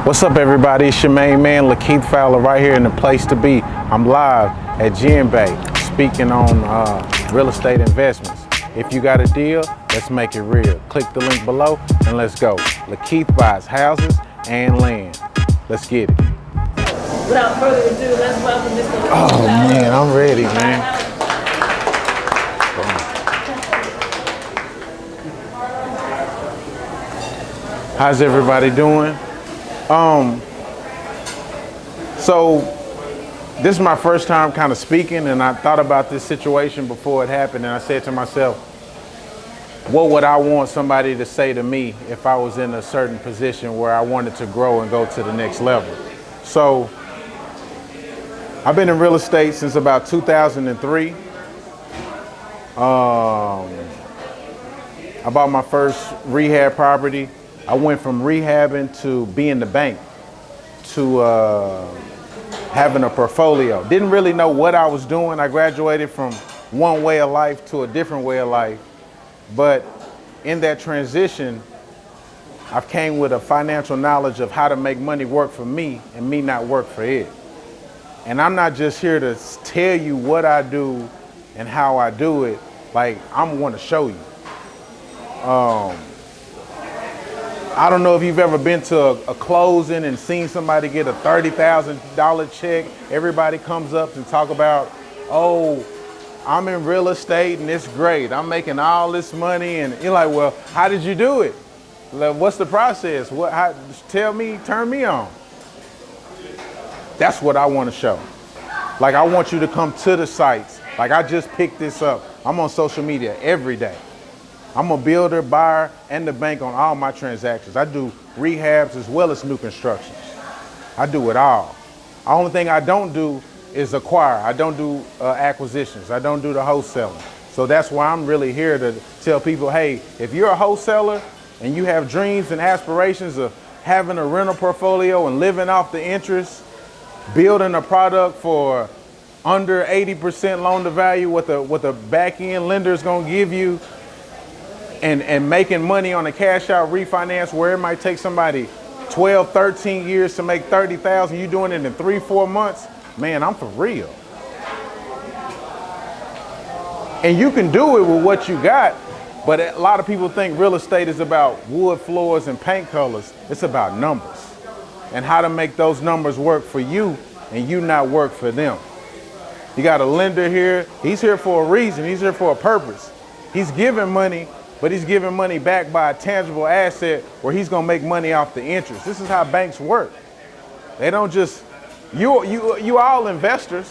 What's up, everybody? It's your main man, Lakeith Fowler, right here in the place to be. I'm live at Gen Bay speaking on real estate investments. If you got a deal, let's make it real. Click the link below and let's go. Lakeith buys houses and land. Let's get it. Without further ado, let's welcome Mr. Lakeith Oh Fowler. man, I'm ready, man. How's everybody doing? So this is my first time kind of speaking, and I thought about this situation before it happened, and I said to myself, what would I want somebody to say to me if I was in a certain position where I wanted to grow and go to the next level? So I've been in real estate since about 2003. I bought my first rehab property. I went from rehabbing to being the bank to having a portfolio. Didn't really know what I was doing. I graduated from one way of life to a different way of life. But in that transition, I've came with a financial knowledge of how to make money work for me and me not work for it. And I'm not just here to tell you what I do and how I do it. Like, I'm want to show you. I don't know if you've ever been to a closing and seen somebody get a $30,000 check. Everybody comes up and talk about, oh, I'm in real estate and it's great. I'm making all this money. And you're like, well, how did you do it? Like, what's the process? Tell me, turn me on. That's what I want to show. Like, I want you to come to the sites. Like, I just picked this up. I'm on social media every day. I'm a builder, buyer, and the bank on all my transactions. I do rehabs as well as new constructions. I do it all. The only thing I don't do is acquire. I don't do acquisitions. I don't do the wholesaling. So that's why I'm really here to tell people, hey, if you're a wholesaler and you have dreams and aspirations of having a rental portfolio and living off the interest, building a product for under 80% loan to value, what the back end lender is going to give you, and making money on a cash out refinance where it might take somebody 12, 13 years to make 30,000, you doing it in 3-4 months, man, I'm for real. And you can do it with what you got, but a lot of people think real estate is about wood floors and paint colors. It's about numbers and how to make those numbers work for you and you not work for them. You got a lender here. He's here for a reason. He's here for a purpose. He's giving money, but he's giving money back by a tangible asset where he's gonna make money off the interest. This is how banks work. They don't just, you all investors.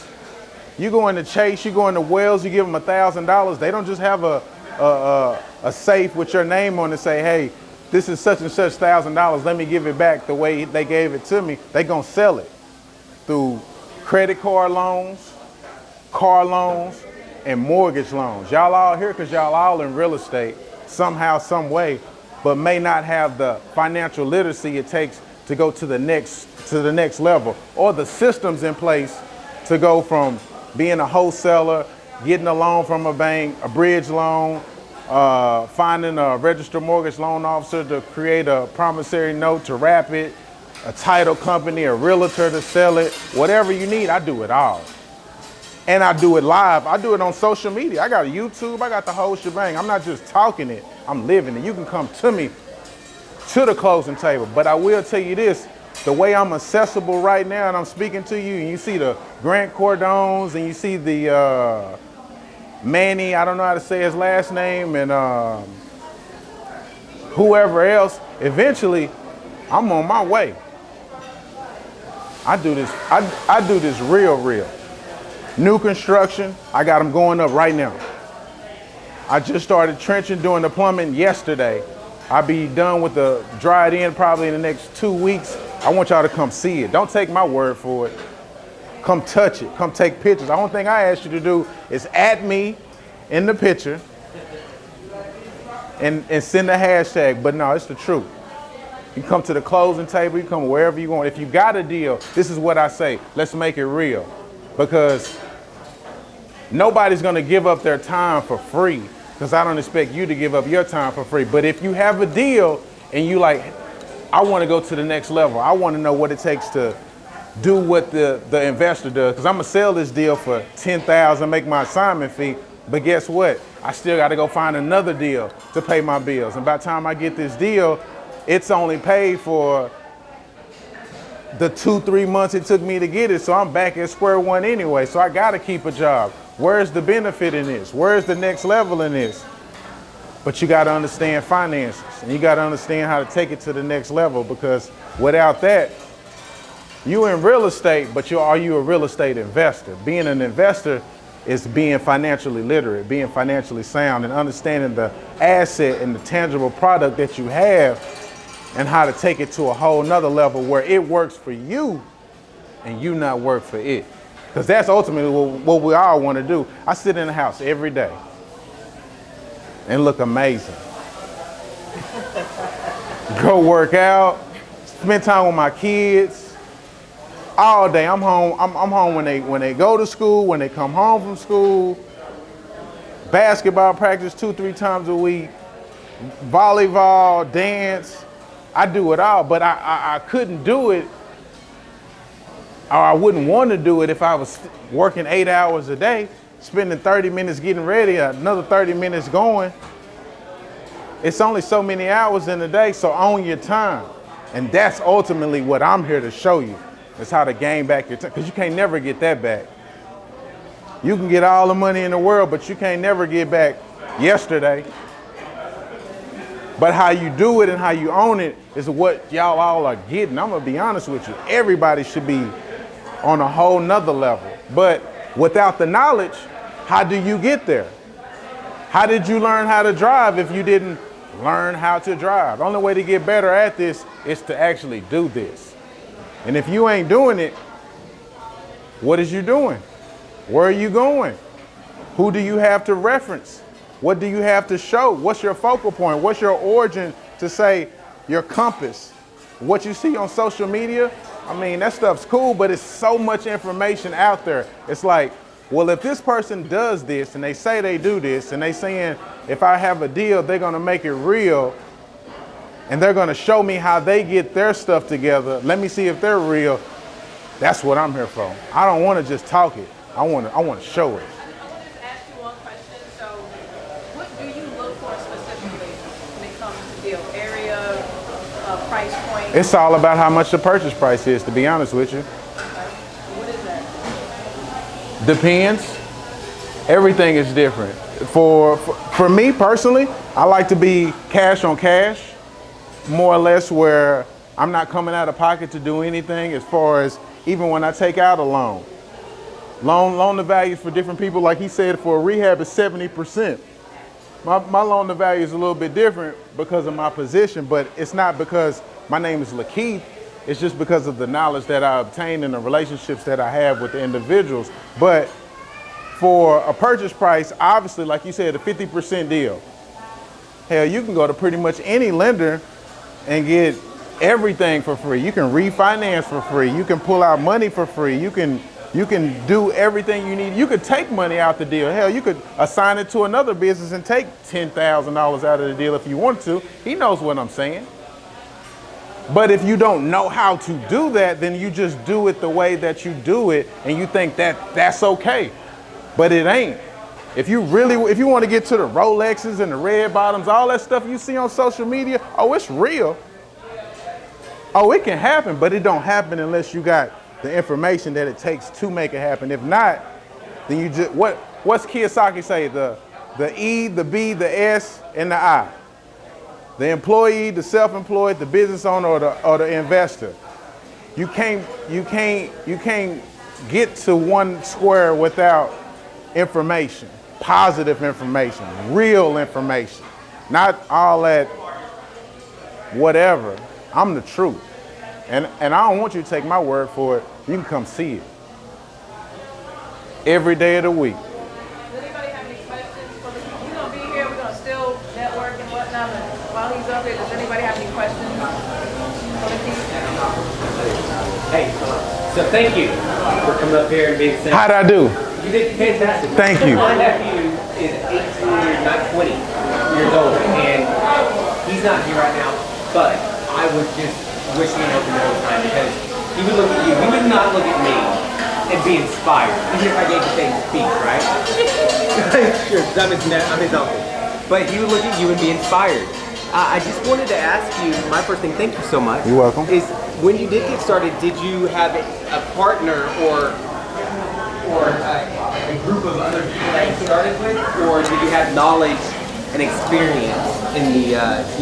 You go into Chase, you go into Wells, you give them $1,000. They don't just have a safe with your name on it and say, hey, this is such and such $1,000. Let me give it back the way they gave it to me. They gonna sell it through credit card loans, car loans, and mortgage loans. Y'all all here because y'all all in real estate somehow, some way, but may not have the financial literacy it takes to go to the next level, or the systems in place to go from being a wholesaler, getting a loan from a bank, a bridge loan, finding a registered mortgage loan officer to create a promissory note to wrap it, a title company, a realtor to sell it, whatever you need, I do it all. And I do it live. I do it on social media. I got a YouTube. I got the whole shebang. I'm not just talking it. I'm living it. You can come to me to the closing table. But I will tell you this, the way I'm accessible right now and I'm speaking to you, and you see the Grant Cordones and you see the Manny, I don't know how to say his last name, and whoever else, eventually I'm on my way. I do this. I do this real. New construction, I got them going up right now. I just started trenching, doing the plumbing yesterday. I'll be done with the dried in probably in the next 2 weeks. I want y'all to come see it. Don't take my word for it. Come touch it. Come take pictures. The only thing I ask you to do is add me in the picture and send a hashtag. But no, it's the truth. You come to the closing table, you come wherever you want. If you got a deal, this is what I say. Let's make it real. Because nobody's gonna give up their time for free, because I don't expect you to give up your time for free. But if you have a deal and you like, I want to go to the next level. I want to know what it takes to do what the investor does. Because I'm going to sell this deal for $10,000, make my assignment fee. But guess what? I still got to go find another deal to pay my bills. And by the time I get this deal, it's only paid for the 2-3 months it took me to get it. So I'm back at square one anyway. So I got to keep a job. Where's the benefit in this? Where's the next level in this? But you got to understand finances, and you got to understand how to take it to the next level, because without that, you in real estate, but are you a real estate investor? Being an investor is being financially literate, being financially sound, and understanding the asset and the tangible product that you have and how to take it to a whole nother level where it works for you and you not work for it. Because that's ultimately what we all want to do. I sit in the house every day and look amazing. Go work out, spend time with my kids. All day, I'm home. I'm home when they go to school, when they come home from school. Basketball practice 2-3 times a week. Volleyball, dance. I do it all, but I couldn't do it, or I wouldn't want to do it if I was working 8 hours a day, spending 30 minutes getting ready, another 30 minutes going. It's only so many hours in a day, so own your time. And that's ultimately what I'm here to show you. It's how to gain back your time, because you can't never get that back. You can get all the money in the world, but you can't never get back yesterday. But how you do it and how you own it is what y'all all are getting. I'm gonna be honest with you. Everybody should be on a whole nother level. But without the knowledge, how do you get there? How did you learn how to drive if you didn't learn how to drive? The only way to get better at this is to actually do this. And if you ain't doing it, what is you doing? Where are you going? Who do you have to reference? What do you have to show? What's your focal point? What's your origin to say your compass? What you see on social media, I mean, that stuff's cool, but it's so much information out there. It's like, well, if this person does this and they say they do this and they saying if I have a deal, they're gonna make it real and they're gonna show me how they get their stuff together. Let me see if they're real. That's what I'm here for. I don't wanna just talk it. I wanna show it. Ask you one question. So what do you look for specifically when it comes to deal? Area, price point? It's all about how much the purchase price is, to be honest with you. What is that? Depends. Everything is different. For me personally, I like to be cash on cash, more or less, where I'm not coming out of pocket to do anything, as far as even when I take out a loan. Loan to value for different people, like he said, for a rehab is 70%. My loan to value is a little bit different because of my position, but it's not because my name is Lakeith. It's just because of the knowledge that I obtained and the relationships that I have with the individuals. But for a purchase price, obviously, like you said, a 50% deal. Hell, you can go to pretty much any lender and get everything for free. You can refinance for free. You can pull out money for free. You can do everything you need. You could take money out the deal. Hell, you could assign it to another business and take $10,000 out of the deal if you want to. He knows what I'm saying. But if you don't know how to do that, then you just do it the way that you do it and you think that that's okay. But it ain't. If you want to get to the Rolexes and the red bottoms, all that stuff you see on social media, oh, it's real. Oh, it can happen, but it don't happen unless you got the information that it takes to make it happen. If not, then you just, what's Kiyosaki say? The E, the B, the S, and the I. The employee, the self-employed, the business owner, or the investor. You can't get to one square without information, positive information, real information, not all that whatever. I'm the truth. And I don't want you to take my word for it. You can come see it every day of the week. Does anybody have any questions? We're going to be here. We're going to still network and whatnot. But while he's up here, does anybody have any questions? Hey, so thank you for coming up here and being sent. How'd I do? You did fantastic. Thank you. My nephew is 18, not 20 years old, and he's not here right now, but I I was just wishing it open the whole time because he would look at you. He would not look at me and be inspired, even if I gave the same speech, right? Sure, I'm his uncle. But he would look at you and be inspired. I just wanted to ask you, my first thing, thank you so much. You're welcome. Is when you did get started, did you have a partner or a group of other people that you started with, or did you have knowledge and experience in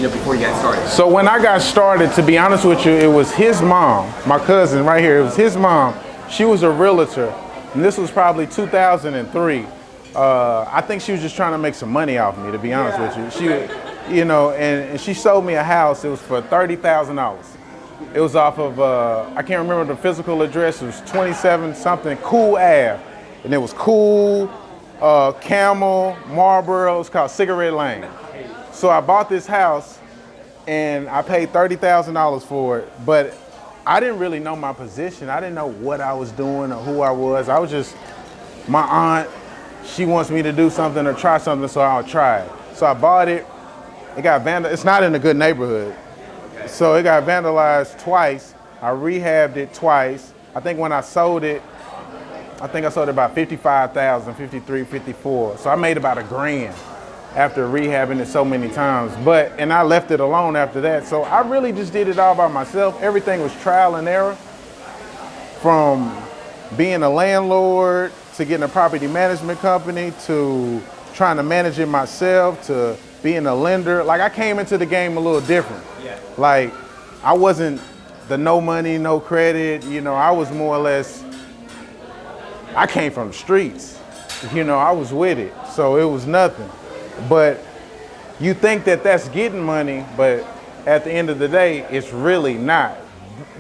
the, before you got started? So when I got started, to be honest with you, it was his mom, my cousin right here. It was his mom. She was a realtor, and this was probably 2003. I think she was just trying to make some money off me, to be honest with you. She, and she sold me a house. It was for $30,000. It was off of, I can't remember the physical address. It was 27 something Cool Ave, and it was Cool, Camel, Marlboro. It was called Cigarette Lane. So I bought this house, and I paid $30,000 for it, but I didn't really know my position. I didn't know what I was doing or who I was. I was just, my aunt, she wants me to do something or try something, so I'll try it. So I bought it. It got vandalized. It's not in a good neighborhood. So it got vandalized twice. I rehabbed it twice. I think when I sold it, I sold it about 55,000, 53, 54. So I made about $1,000 after rehabbing it so many times. And I left it alone after that. So I really just did it all by myself. Everything was trial and error, from being a landlord to getting a property management company to trying to manage it myself to being a lender. Like, I came into the game a little different. Yeah. Like, I wasn't the no money, no credit. I was more or less, I came from the streets. I was with it. So it was nothing. But you think that that's getting money, but at the end of the day, it's really not.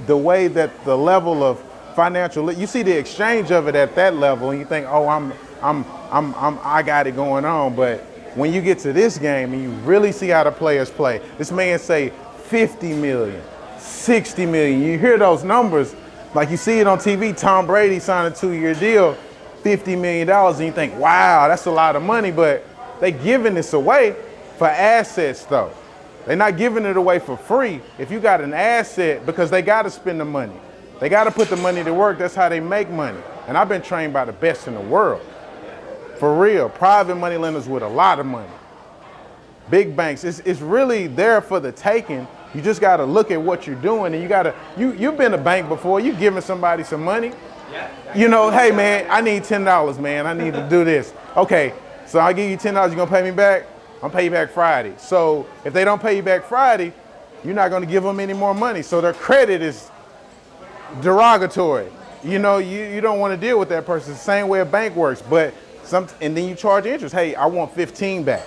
The way that the level of financial, you see the exchange of it at that level, and you think, oh, I got it going on. But when you get to this game and you really see how the players play, this man say 50 million, 60 million. You hear those numbers, like you see it on TV. Tom Brady signed a 2-year deal, $50 million, and you think, wow, that's a lot of money. But they giving this away for assets, though. They're not giving it away for free. If you got an asset, because they got to spend the money. They got to put the money to work. That's how they make money. And I've been trained by the best in the world. For real, private money lenders with a lot of money. Big banks, it's really there for the taking. You just got to look at what you're doing, and you've been a bank before. You giving somebody some money. Yeah. Hey man, I need $10, man. I need to do this. Okay, so I'll give you $10. You gonna pay me back? I'm gonna pay you back Friday. So if they don't pay you back Friday, you're not gonna give them any more money. So their credit is derogatory. You don't want to deal with that person. It's the same way a bank works, and then you charge interest. Hey, I want 15 back.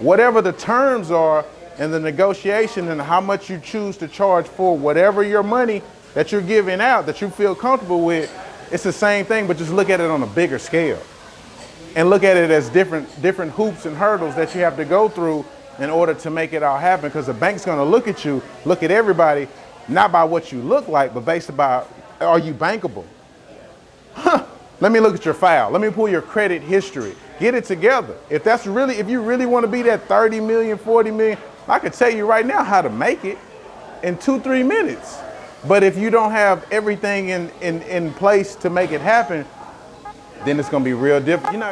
Whatever the terms are and the negotiation and how much you choose to charge for whatever your money that you're giving out that you feel comfortable with, it's the same thing, but just look at it on a bigger scale. And look at it as different hoops and hurdles that you have to go through in order to make it all happen, because the bank's gonna look at you, look at everybody, not by what you look like, but based about, are you bankable? Let me look at your file. Let me pull your credit history. Get it together. If you really want to be that 30 million, 40 million, I could tell you right now how to make it in 2-3 minutes. But if you don't have everything in place to make it happen, then it's going to be real difficult.